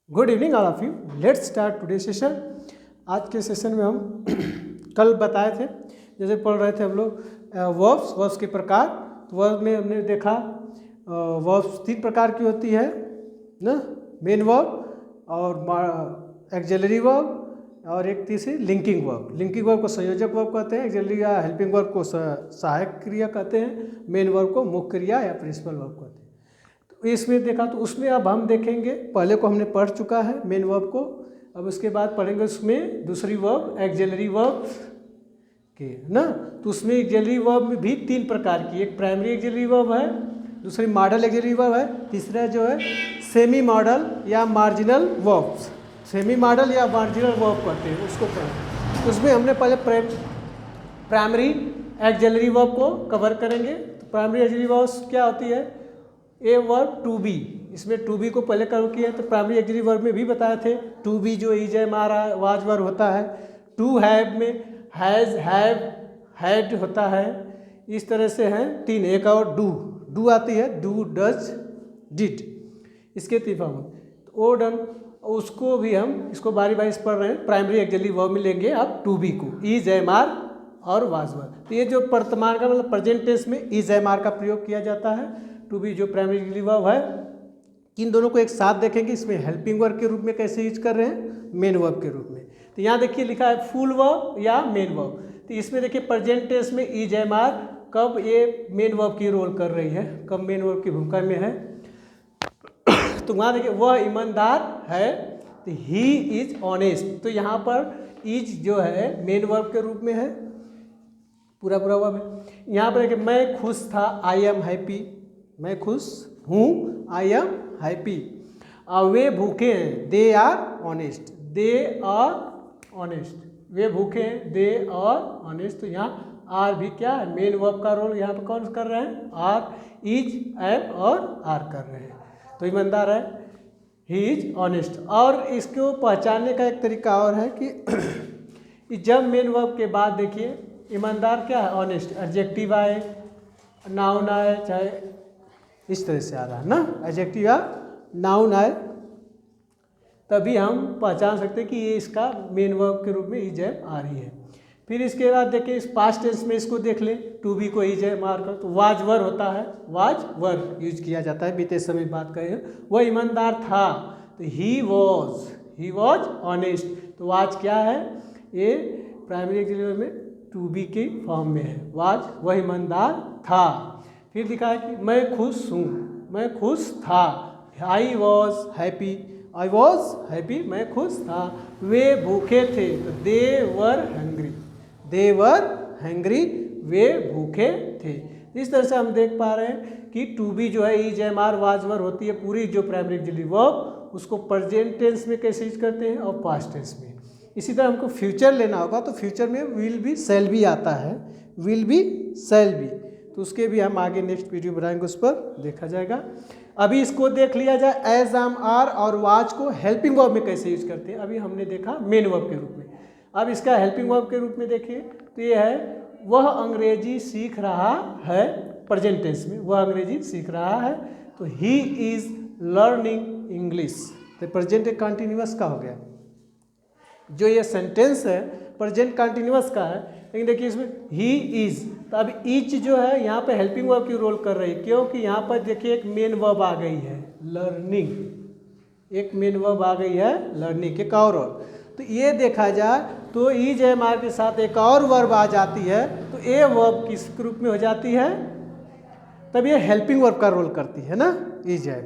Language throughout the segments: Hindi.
Good evening all of you. Let's start today session. आज के सेशन में हम कल बताए थे, जैसे पढ़ रहे थे हम लोग वर्ब्स के प्रकार। तो वर्ब में हमने देखा वर्ब्स 3 प्रकार की होती है ना, मेन वर्ब और एक्सिलरी वर्ब और एक तीसरी लिंकिंग वर्ब। लिंकिंग वर्ब को संयोजक वर्ब कहते हैं, एक्सिलरी या हेल्पिंग वर्ब को सहायक क्रिया कहते हैं, मेन वर्ब को मुख्य क्रिया या प्रिंसिपल वर्ब कहते हैं। तो इसमें देखा, तो उसमें अब हम देखेंगे, पहले को हमने पढ़ चुका है मेन वर्ब को, अब उसके बाद पढ़ेंगे उसमें दूसरी वर्ब एक्सिलरी वर्ब के ना। तो उसमें एक्सिलरी वर्ब में भी 3 प्रकार की, एक प्राइमरी एक्सिलरी वर्ब है, दूसरी मॉडल एक्सिलरी वर्ब है, तीसरा जो है सेमी मॉडल या मार्जिनल वर्ब्स। सेमी मॉडल या मार्जिनल वर्ब कहते हैं उसको पढ़ें। उसमें हमने पहले प्राइमरी एक्सिलरी वर्ब को कवर करेंगे। तो प्राइमरी एक्सिलरी वर्ब क्या होती है? ए वर्ब टू बी, इसमें टू बी को पहले कवर किया। तो प्राइमरी एक्सिलरी वर्ब में भी बताए थे, टू बी जो is am are was verb होता है, टू हैव में हैज़ हैव हैड होता है। इस तरह से हैं 3, एक और डू आती है, डू डज डिड, इसके 3 फॉर्म। तो ओ डन, उसको भी हम इसको बारी बारी से पढ़ रहे हैं। प्राइमरी एक्सिलरी वर्ब में लेंगे अब टू बी को, इज एम आर और वाज वर्ब। तो ये जो वर्तमान का मतलब प्रेजेंट टेंस में इज एम आर का प्रयोग किया जाता है। टू बी जो प्राइमरी एक्सिलरी वर्ब है, इन दोनों को एक साथ देखेंगे। इसमें हेल्पिंग वर्ब के रूप में कैसे यूज कर रहे हैं, मेन वर्ब के रूप में। तो यहाँ देखिए लिखा है फुल वर्ब या मेन वर्ब। तो इसमें देखिए प्रेजेंट टेंस में इज एम आर कब ये मेन वर्ब की रोल कर रही है, कब मेन वर्ब की भूमिका में है। तो वहाँ देखिए वह ईमानदार है, तो ही इज ऑनेस्ट। तो यहाँ पर इज जो है मेन वर्ब के रूप में है, पूरा वर्ब है। यहाँ पर देखिए मैं खुश था, आई एम हैप्पी, मैं खुश हूँ, आई एम हैप्पी। वे भूखे हैं, they are honest, they are honest. वे भूखे हैं, दे आर ऑनेस्ट। तो यहाँ आर भी क्या है, मेन वर्ब का रोल यहाँ पर कौन कर रहे हैं, आर, इज, एम और आर कर रहे हैं। तो ईमानदार है, ही इज ऑनेस्ट। और इसको पहचानने का एक तरीका और है कि जब मेन वर्ब के बाद देखिए ईमानदार क्या है, ऑनेस्ट, एडजेक्टिव आए, नाउन आए, चाहे इस तरह से आ रहा है ना, एडजेक्टिव या नाउन आए, तभी हम पहचान सकते हैं कि ये इसका मेन वर्ब के रूप में इज एम आ रही है। फिर इसके बाद देखिए इस पास्ट टेंस में इसको देख लें, टू बी को इज एम आर कर, तो वाज वर होता है, वाज वर यूज किया जाता है, बीते समय बात करें। वह ईमानदार था, तो ही वॉज ऑनेस्ट। तो वाज क्या है, ये प्राइमरी एक्सिलरी में टू बी के फॉर्म में है, वाज वह ईमानदार था। फिर दिखा है कि मैं खुश हूँ, मैं खुश था, I was happy, I was happy, मैं खुश था। वे भूखे थे, तो दे वर हैंग्री, दे वर हैंग्री, वे भूखे थे। इस तरह से हम देख पा रहे हैं कि टू बी जो है is am are was were होती है, पूरी जो प्राइमरी एक्सिलरी वर्ब उसको प्रेजेंट टेंस में कैसे यूज करते हैं और पास्ट टेंस में। इसी तरह हमको फ्यूचर लेना होगा, तो फ्यूचर में विल बी शैल बी आता है, विल बी शैल बी, तो उसके भी हम आगे नेक्स्ट वीडियो बनाएंगे, उस पर देखा जाएगा। अभी इसको देख लिया जाए, एज, एम, आर और वाज को हेल्पिंग वर्ब में कैसे यूज करते हैं। अभी हमने देखा मेन वर्ब के रूप में, अब इसका हेल्पिंग वर्ब के रूप में देखिए, तो ये है वह अंग्रेजी सीख रहा है, प्रेजेंट टेंस में वह अंग्रेजी सीख रहा है, तो ही इज लर्निंग इंग्लिश। तो प्रेजेंट कंटिन्यूअस का हो गया, जो ये सेंटेंस है प्रेजेंट कंटिन्यूअस का है, लेकिन देखिए इसमें ही इज, तो अब इज जो है यहाँ पे हेल्पिंग वर्ब की रोल कर रही है, क्योंकि यहाँ पर देखिए एक मेन वर्ब आ गई है लर्निंग, एक मेन वर्ब आ गई है लर्निंग, एक और। तो ये देखा जाए तो इज एम आर के साथ एक और वर्ब आ जाती है, तो ए वर्ब किस रूप में हो जाती है, तब ये हेल्पिंग वर्ब का रोल करती है ना, इज एम।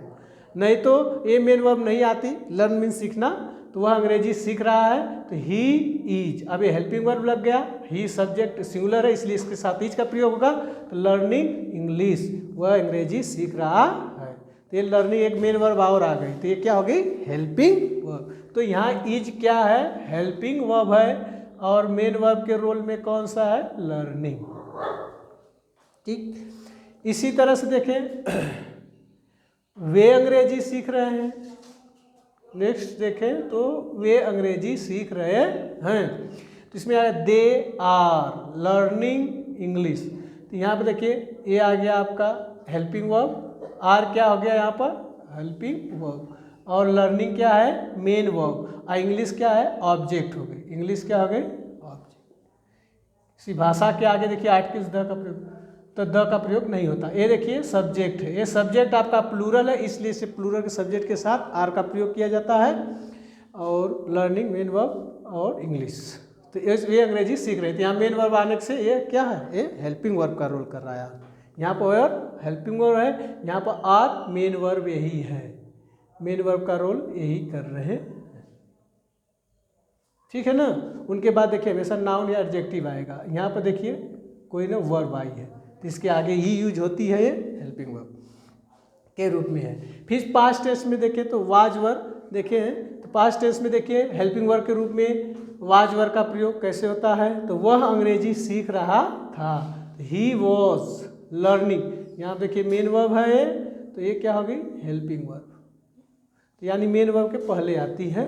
नहीं तो ये मेन वर्ब नहीं आती, लर्न मीन सीखना, तो वह अंग्रेजी सीख रहा है, तो ही इज, अब ये हेल्पिंग वर्ब लग गया, ही सब्जेक्ट सिंगुलर है इसलिए इसके साथ इज का प्रयोग होगा, तो लर्निंग इंग्लिश, वह अंग्रेजी सीख रहा है। तो ये लर्निंग एक मेन वर्ब और आ गई, तो ये क्या हो गई, हेल्पिंग वर्ब। तो यहाँ इज क्या है, हेल्पिंग वर्ब है, और मेन वर्ब के रोल में कौन सा है, लर्निंग। ठीक, इसी तरह से देखें वे अंग्रेजी सीख रहे हैं, नेक्स्ट देखें तो वे अंग्रेजी सीख रहे हैं, तो इसमें आया दे आर लर्निंग इंग्लिश। तो यहाँ पे देखिए ये आ गया आपका हेल्पिंग वर्ब, आर क्या हो गया यहाँ पर, हेल्पिंग वर्ब। और लर्निंग क्या है, मेन वर्ब, और इंग्लिश क्या है, ऑब्जेक्ट हो गई। इंग्लिश क्या हो गई, ऑब्जेक्ट। किसी भाषा के आगे देखिए आर्टिकल्स द का प्रयोग, तो द का प्रयोग नहीं होता। ये देखिए सब्जेक्ट है, ये सब्जेक्ट आपका प्लूरल है, इसलिए इसे प्लूरल के सब्जेक्ट के साथ आर का प्रयोग किया जाता है। और लर्निंग मेन वर्ब और इंग्लिश, तो ये अंग्रेजी सीख रहे थे। यहाँ मेन वर्ब आने से ये क्या है, ये हेल्पिंग वर्ब का रोल कर रहा है। यहाँ पर और हेल्पिंग वर्ब है, यहाँ पर आर मेन वर्ब यही है, मेन वर्ब का रोल यही कर रहे हैं, ठीक है ना। उनके बाद देखिए हमेशा नाउन या एडजेक्टिव आएगा। यहाँ पर देखिए कोई ना वर्ब आई है, तो इसके आगे ही यूज होती है, ये हेल्पिंग वर्ब के रूप में है। फिर पास्ट टेंस में देखें तो वाज वर देखे हैं, तो पास्ट टेंस में देखिए हेल्पिंग वर्ब के रूप में वाज वर का प्रयोग कैसे होता है, तो वह अंग्रेजी सीख रहा था, ही वॉज लर्निंग। यहाँ देखिए मेन वर्ब है, तो ये क्या होगी, हेल्पिंग वर्ब, तो यानी मेन वर्ब के पहले आती है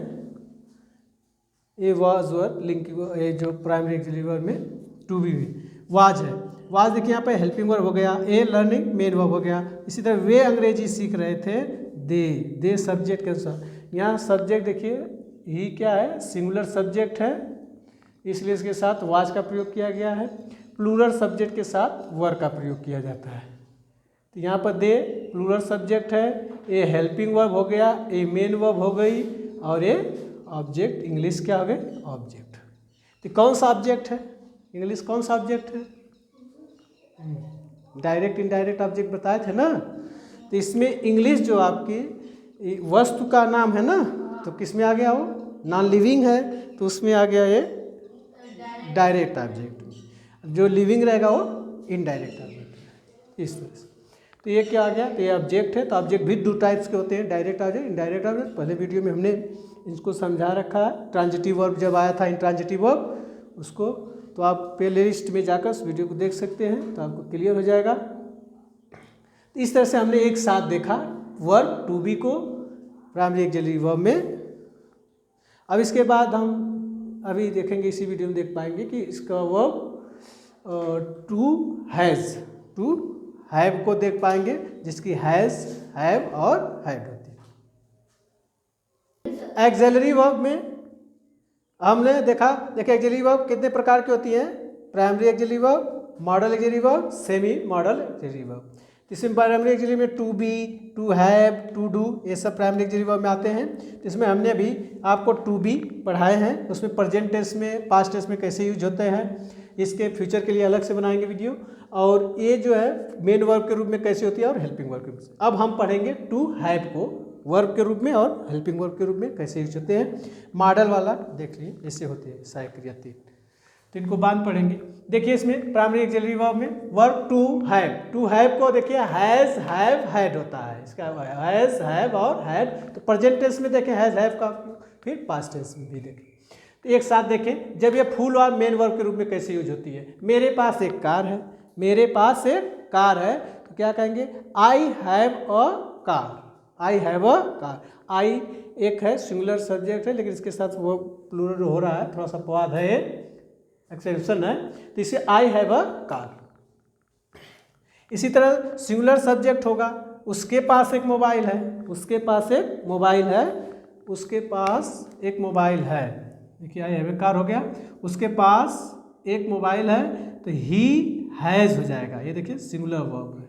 ये वाज वर लिंक, ये जो प्राइमरी एक्सिलरी वर्ब में टू बी वाज है। वाज देखिए यहाँ पे हेल्पिंग वर्ब हो गया, ए लर्निंग मेन वर्ब हो गया। इसी तरह वे अंग्रेजी सीख रहे थे, दे सब्जेक्ट के अनुसार। यहाँ सब्जेक्ट देखिए ही क्या है, सिंगुलर सब्जेक्ट है, इसलिए इसके साथ वाज का प्रयोग किया गया है। प्लूरल सब्जेक्ट के साथ वर का प्रयोग किया जाता है, तो यहाँ पर दे प्लूरल सब्जेक्ट है, ए हेल्पिंग वर्ब हो गया, ए मेन वर्ब हो गई, और ये ऑब्जेक्ट इंग्लिश क्या हो गए, ऑब्जेक्ट। तो कौन सा ऑब्जेक्ट है, इंग्लिश कौन सा ऑब्जेक्ट है, डायरेक्ट इनडायरेक्ट ऑब्जेक्ट बताए थे ना। तो इसमें इंग्लिश जो आपकी वस्तु का नाम है ना, तो किस में आ गया, वो नॉन लिविंग है, तो उसमें आ गया ये डायरेक्ट ऑब्जेक्ट। जो लिविंग रहेगा वो इनडायरेक्ट ऑब्जेक्ट, इस तरह से। तो ये क्या आ गया, तो ये ऑब्जेक्ट है। तो ऑब्जेक्ट भी दो टाइप्स के होते हैं, डायरेक्ट ऑब्जेक्ट, इनडायरेक्ट ऑब्जेक्ट। पहले वीडियो में हमने इसको समझा रखा है। ट्रांजिटिव वर्ब जब आया था, इंट्रांजिटिव वर्ब, उसको तो आप प्ले लिस्ट में जाकर उस वीडियो को देख सकते हैं, तो आपको क्लियर हो जाएगा। इस तरह से हमने एक साथ देखा वर्ब टू बी को प्राइमरी एक्सिलरी वर्ब में। अब इसके बाद हम अभी देखेंगे, इसी वीडियो में देख पाएंगे कि इसका वर्ब टू हैव को देख पाएंगे, जिसकी हैज़, हैव और हैड होती है। एक्सिलरी वर्ब में हमने देखा, देखिए एक्सिलरी वर्ब कितने प्रकार की होती हैं, primary auxiliary verb, modal auxiliary verb, semi modal auxiliary verb. इसमें प्राइमरी एक्सिलरी में to be, to have, to do, ये सब प्राइमरी एक्सिलरी वर्ब में आते हैं। तो इसमें हमने भी आपको टू बी पढ़ाए हैं, उसमें प्रेजेंट टेंस में, पास्ट टेंस में कैसे यूज होते हैं, इसके फ्यूचर के लिए अलग से बनाएंगे वीडियो। और ये जो है मेन वर्ब के रूप में कैसे होती है, और हेल्पिंग वर्ब के रूप में। अब हम पढ़ेंगे टू हैव को वर्ब के रूप में और हेल्पिंग वर्ब के रूप में कैसे यूज होते हैं। मॉडल वाला देख लीजिए, ऐसे होते हैं सहायक क्रिया तीन, तो इनको बाद पढ़ेंगे। देखिए इसमें प्राइमरी एक्सिलरी वर्ब में वर्ब टू हैव को देखिए हैज़, हैव, हैड होता है, इसका हैज़, हैव और हैड। तो प्रेजेंट टेंस में देखें हैज़, हैव का, फिर पास्ट टेंस में भी देखें। तो एक साथ देखें, जब ये फुल और मेन वर्ब के रूप में कैसे यूज होती है। मेरे पास एक कार है, मेरे पास एक कार है, तो क्या कहेंगे, I have a car, I have a car. I एक है सिंगुलर सब्जेक्ट है, लेकिन इसके साथ वो प्लूरल हो रहा है, थोड़ा सा अपवाद है, एक्सेप्शन है, तो इसे आई हैव अ कार। इसी तरह सिंगुलर सब्जेक्ट होगा, उसके पास एक मोबाइल है, उसके पास एक मोबाइल है, उसके पास एक मोबाइल है। देखिए आई हैव अ कार हो गया, उसके पास एक मोबाइल है, तो ही हैज़ हो जाएगा। ये देखिए सिंगुलर वर्ब है,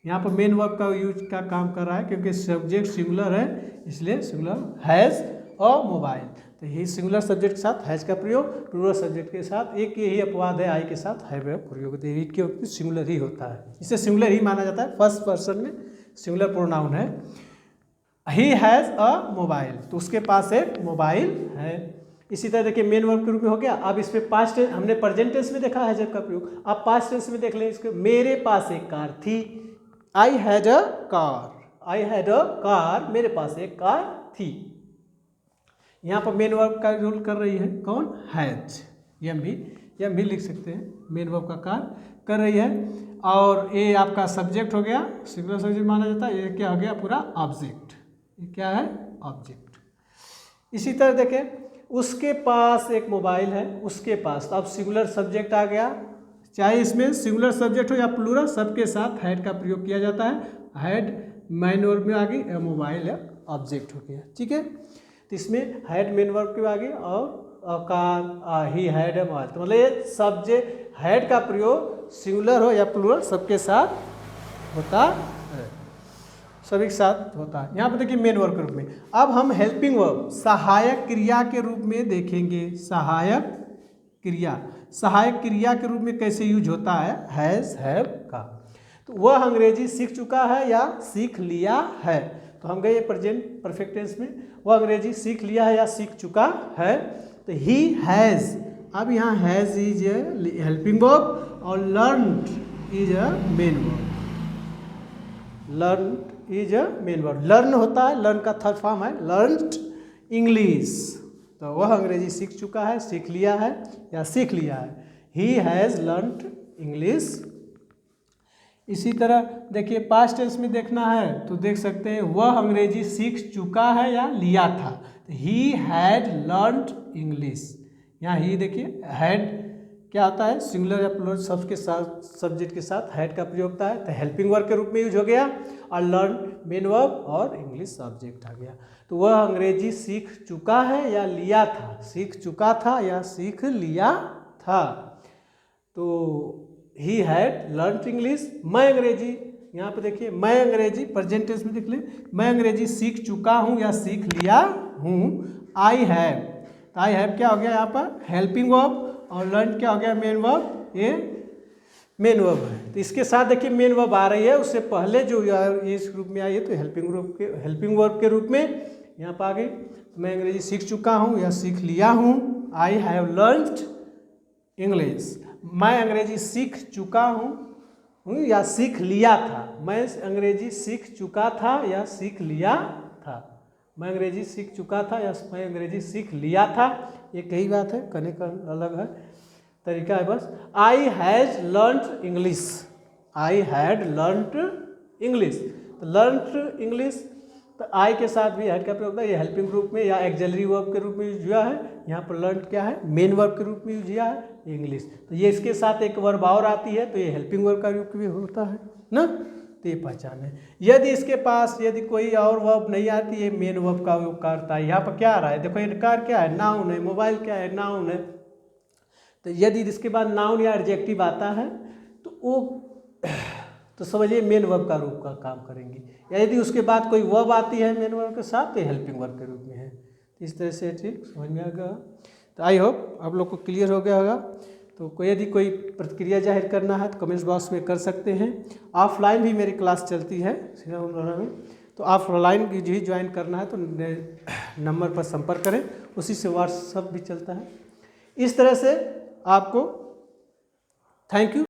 यहाँ पर मेन वर्ब का यूज का काम कर रहा है, क्योंकि सब्जेक्ट सिंगुलर है, इसलिए सिंगुलर हैज़ और मोबाइल। तो यही सिंगुलर सब्जेक्ट के साथ हैज़ का प्रयोग, प्लूरल सब्जेक्ट के साथ एक यही अपवाद है, आई के साथ हैव का प्रयोग, क्योंकि सिंगुलर ही होता है, इसे सिंगुलर ही माना जाता है। फर्स्ट पर्सन में सिंगुलर प्रोनाउन है। ही हैज़ अ मोबाइल, तो उसके पास एक मोबाइल है। इसी तरह देखिए मेन वर्ब के रूप में हो गया। अब इस पे पास्ट टेंस, हमने प्रेजेंट टेंस में देखा हैज का प्रयोग, अब पास्ट टेंस में देख लें इसको। मेरे पास एक कार थी, I had a car, I had a car, मेरे पास एक कार थी। यहाँ पर मेन वर्ब का रोल कर रही है कौन, हैज, यम भी लिख सकते हैं, मेन वर्ब का कार्य कर रही है। और ये आपका सब्जेक्ट हो गया, सिंगुलर सब्जेक्ट माना जाता है। ये क्या हो गया, पूरा ऑब्जेक्ट, ये क्या है, ऑब्जेक्ट। इसी तरह देखें, उसके पास एक मोबाइल है, उसके पास, तो अब सिंगुलर सब्जेक्ट आ गया, चाहे इसमें सिंगुलर सब्जेक्ट हो या प्लूरल, सबके साथ हैड का प्रयोग किया जाता है। हैड मेन वर्ब में आ गई, मोबाइल है ऑब्जेक्ट हो गया। ठीक है, तो इसमें हैड मेन वर्ब के आगे और कान ही हैड है माल, तो मतलब ये सब्जेक्ट हैड का प्रयोग सिंगुलर हो या प्लूरल सबके साथ होता है, सभी के साथ होता है। यहाँ पर देखिए मेन वर्ब के रूप में। अब हम हेल्पिंग वर्ब सहायक क्रिया के रूप में देखेंगे। सहायक क्रिया के रूप में कैसे यूज होता है हैज़ हैव का। तो वह अंग्रेजी सीख चुका है या सीख लिया है, तो हम गए प्रेजेंट परफेक्ट टेंस में। वह अंग्रेजी सीख लिया है या सीख चुका है, तो ही हैज़। अब यहाँ has is a helping verb और learned is a main verb. Learn is a main verb. Learn होता है, लर्न का थर्ड फॉर्म है लर्नड इंग्लिश, तो वह अंग्रेजी सीख चुका है, सीख लिया है या सीख लिया है। He has learned English. इसी तरह देखिए पास्ट टेंस में देखना है तो देख सकते हैं वह अंग्रेजी सीख चुका है या लिया था, ही हैड लर्नड इंग्लिश। यहाँ ही देखिए हैड क्या होता है सिंगुलर या प्लूरल शब्द के साथ सब्जेक्ट के साथ हैड का प्रयोग होता है, तो हेल्पिंग वर्ब के रूप में यूज हो गया और लर्न मेन वर्ब और इंग्लिश सब्जेक्ट आ गया। तो वह अंग्रेजी सीख चुका है या लिया था, सीख चुका था या सीख लिया था। तो ही हैड लर्नड इंग्लिश। मैं अंग्रेजी, यहाँ पे देखिए मैं अंग्रेजी प्रेजेंट टेंस में देख लें, मैं अंग्रेजी सीख चुका हूँ या सीख लिया हूँ। आई हैव, तो आई हैव क्या हो गया यहाँ पर हेल्पिंग वर्ब और लर्न क्या हो गया मेन वर्ब, ये मेन वर्ब है। तो इसके साथ देखिए मेन वर्ब आ रही है, उससे पहले जो इस ग्रुप में आई है तो हेल्पिंग वर्ब के रूप में यहाँ पर आ गई। मैं अंग्रेजी सीख चुका हूँ या सीख लिया हूँ, आई हैव लर्नड इंग्लिश। मैं अंग्रेजी सीख चुका हूँ या सीख लिया था, मैं अंग्रेजी सीख चुका था या सीख लिया था। मैं अंग्रेजी सीख चुका था या मैं अंग्रेजी सीख लिया था, ये कई बात है, कहने का अलग है तरीका है बस। I has learned English, I had learned English. तो लर्नड इंग्लिश, तो आई के साथ भी हैड का प्रयोग होता है, ये हेल्पिंग ग्रुप में या एक्सिलरी वर्ब के रूप में यूज हुआ है। यहाँ पर लर्न क्या है मेन वर्ब के रूप में यूज हुआ है इंग्लिश। तो ये इसके साथ एक वर्ब और आती है तो ये हेल्पिंग वर्ब का रूप भी होता है ना, तो ये पहचान है। यदि इसके पास यदि कोई और वर्ब नहीं आती है मेन वर्ब का उपयोग करता है। यहाँ पर क्या आ रहा है देखो, इनकार क्या है नाउन है, मोबाइल क्या है नाउन है। तो यदि इसके बाद नाउन या एडजेक्टिव आता है तो वो तो समझिए मेन वर्ब का रूप का काम करेंगी, या यदि उसके बाद कोई वर्ब आती है मेन वर्ब के साथ तो हेल्पिंग वर्ब के रूप में है। इस तरह से ठीक समझ में आ गया। तो आई होप आप लोग को क्लियर हो गया होगा। तो कोई यदि कोई प्रतिक्रिया जाहिर करना है तो कमेंट्स बॉक्स में कर सकते हैं। ऑफलाइन भी मेरी क्लास चलती है में, तो ऑफलाइन भी ज्वाइन करना है तो नंबर पर संपर्क करें, उसी से व्हाट्सअप भी चलता है। इस तरह से आपको थैंक यू।